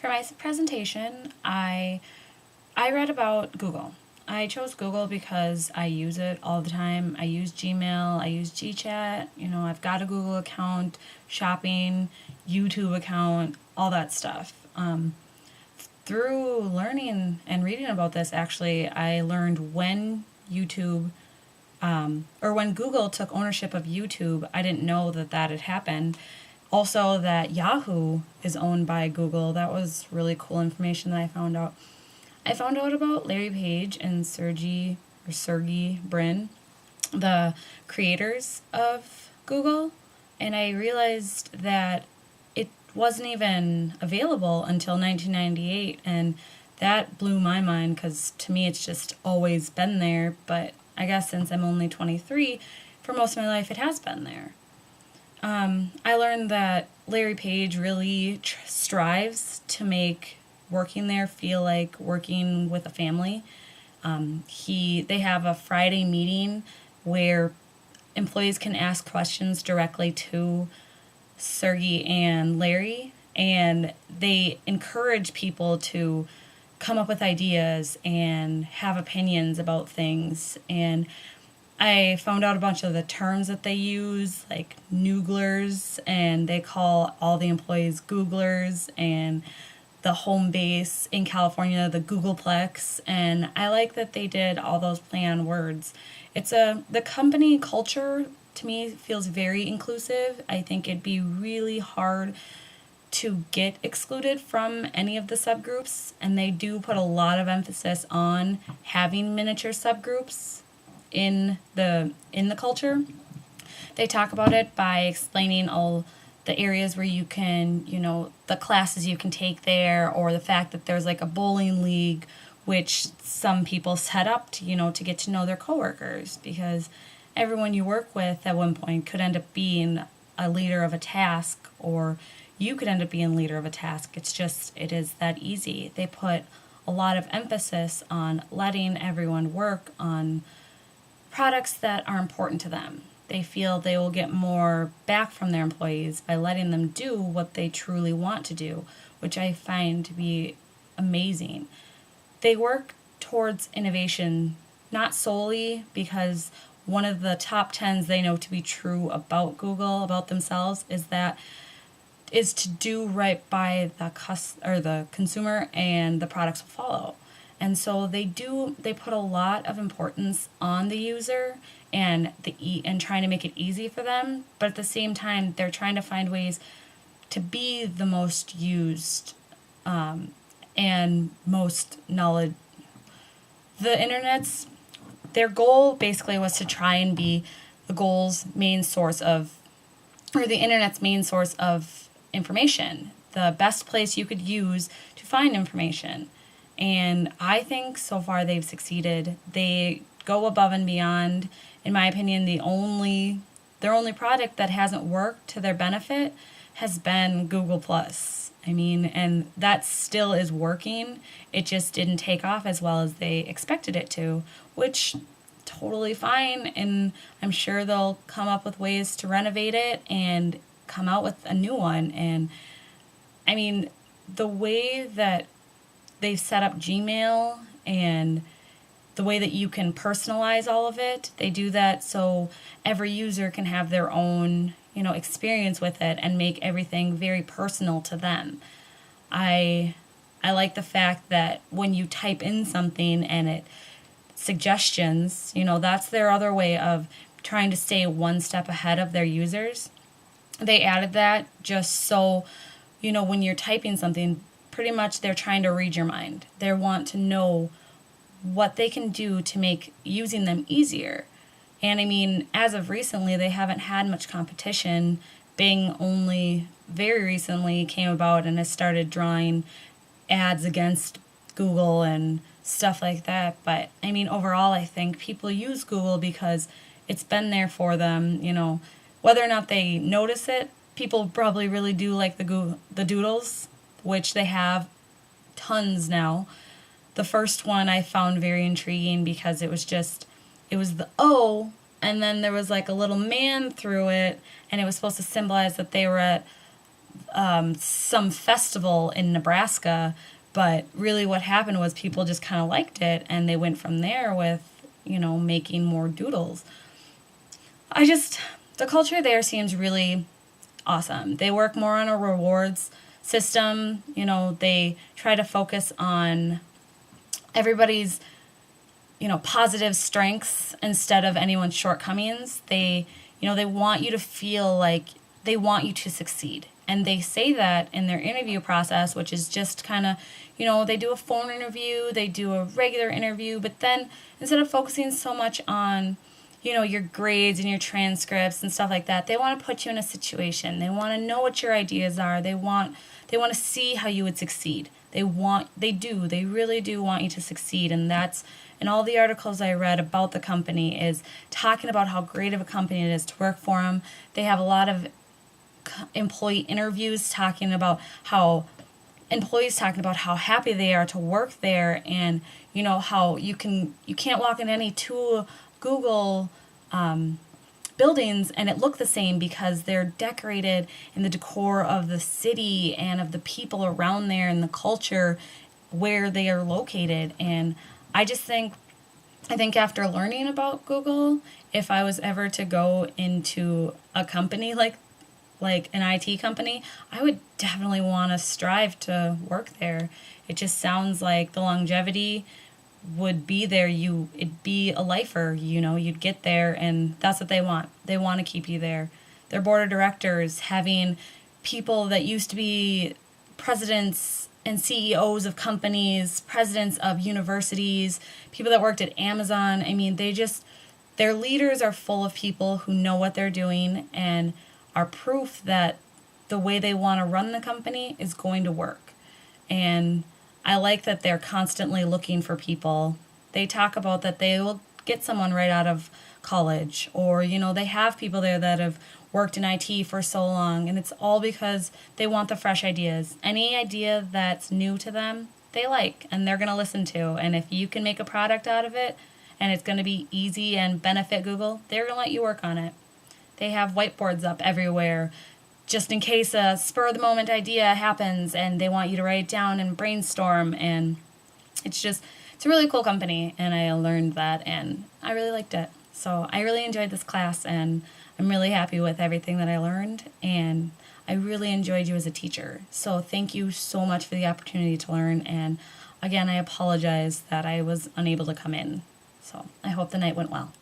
For my presentation, I read about Google. I chose Google because I use it all the time. I use Gmail, I use GChat, I've got a Google account, shopping, YouTube account, all that stuff. Through learning and reading about this, actually, I learned when when Google took ownership of YouTube, I didn't know that had happened. Also, that Yahoo is owned by Google. That was really cool information that I found out. I found out about Larry Page and Sergey Brin, the creators of Google, and I realized that it wasn't even available until 1998, and that blew my mind because to me it's just always been there, but I guess since I'm only 23, for most of my life it has been there. I learned that Larry Page really strives to make working there feel like working with a family. They have a Friday meeting where employees can ask questions directly to Sergey and Larry, and they encourage people to come up with ideas and have opinions about things. And I found out a bunch of the terms that they use, like nooglers, and they call all the employees Googlers, and the home base in California, the Googleplex, and I like that they did all those play on words. The company culture to me feels very inclusive. I think it'd be really hard to get excluded from any of the subgroups, and they do put a lot of emphasis on having miniature subgroups in the culture. They talk about it by explaining all the areas where you can, the classes you can take there, or the fact that there's like a bowling league, which some people set up to, to get to know their coworkers, because everyone you work with at one point could end up being a leader of a task, or you could end up being leader of a task. It is that easy. They put a lot of emphasis on letting everyone work on products that are important to them. They feel they will get more back from their employees by letting them do what they truly want to do, which I find to be amazing. They work towards innovation, not solely because one of the top 10s they know to be true about Google, about themselves, is to do right by the consumer, and the products will follow. And so they put a lot of importance on the user and trying to make it easy for them, but at the same time they're trying to find ways to be the most used and most knowledge. Their goal basically was to try and be the internet's main source of information, the best place you could use to find information. And I think so far they've succeeded. They go above and beyond. In my opinion, their only product that hasn't worked to their benefit has been Google Plus. And that still is working. It just didn't take off as well as they expected it to, which totally fine. And I'm sure they'll come up with ways to renovate it and come out with a new one. And the way that they've set up Gmail and the way that you can personalize all of it, they do that so every user can have their own, experience with it and make everything very personal to them. I like the fact that when you type in something and it suggestions, that's their other way of trying to stay one step ahead of their users. They added that just so, when you're typing something, pretty much they're trying to read your mind. They want to know what they can do to make using them easier. And as of recently, they haven't had much competition. Bing only very recently came about and has started drawing ads against Google and stuff like that. But overall, I think people use Google because it's been there for them. Whether or not they notice it, people probably really do like the doodles, which they have tons now. The first one I found very intriguing because it was the O, and then there was like a little man through it, and it was supposed to symbolize that they were at some festival in Nebraska, but really what happened was people just kind of liked it and they went from there with, making more doodles. The culture there seems really awesome. They work more on a rewards system. They try to focus on everybody's, positive strengths instead of anyone's shortcomings. They want you to feel like they want you to succeed. And they say that in their interview process, which is just kind of, they do a phone interview, they do a regular interview, but then instead of focusing so much on, your grades and your transcripts and stuff like that, they want to put you in a situation. They want to know what your ideas are. They want to see how you would succeed. They really do want you to succeed. And that's, in all the articles I read about the company, is talking about how great of a company it is to work for them. They have a lot of employee interviews talking about how happy they are to work there, and how you can't walk in any two Google buildings and it look the same because they're decorated in the decor of the city and of the people around there and the culture where they are located. And I think after learning about Google, if I was ever to go into a company like an IT company, I would definitely want to strive to work there. It just sounds like the longevity would be there. It'd be a lifer, you'd get there and that's what they want. They want to keep you there. Their board of directors, having people that used to be presidents and CEOs of companies, presidents of universities, people that worked at Amazon. I mean, their leaders are full of people who know what they're doing and are proof that the way they want to run the company is going to work. And I like that they're constantly looking for people. They talk about that they will get someone right out of college, or, they have people there that have worked in IT for so long, and it's all because they want the fresh ideas. Any idea that's new to them, they like, and they're going to listen to. And if you can make a product out of it, and it's going to be easy and benefit Google, they're going to let you work on it. They have whiteboards up everywhere just in case a spur-of-the-moment idea happens and they want you to write it down and brainstorm. And it's a really cool company, and I learned that, and I really liked it. So I really enjoyed this class, and I'm really happy with everything that I learned, and I really enjoyed you as a teacher. So thank you so much for the opportunity to learn, and again, I apologize that I was unable to come in. So I hope the night went well.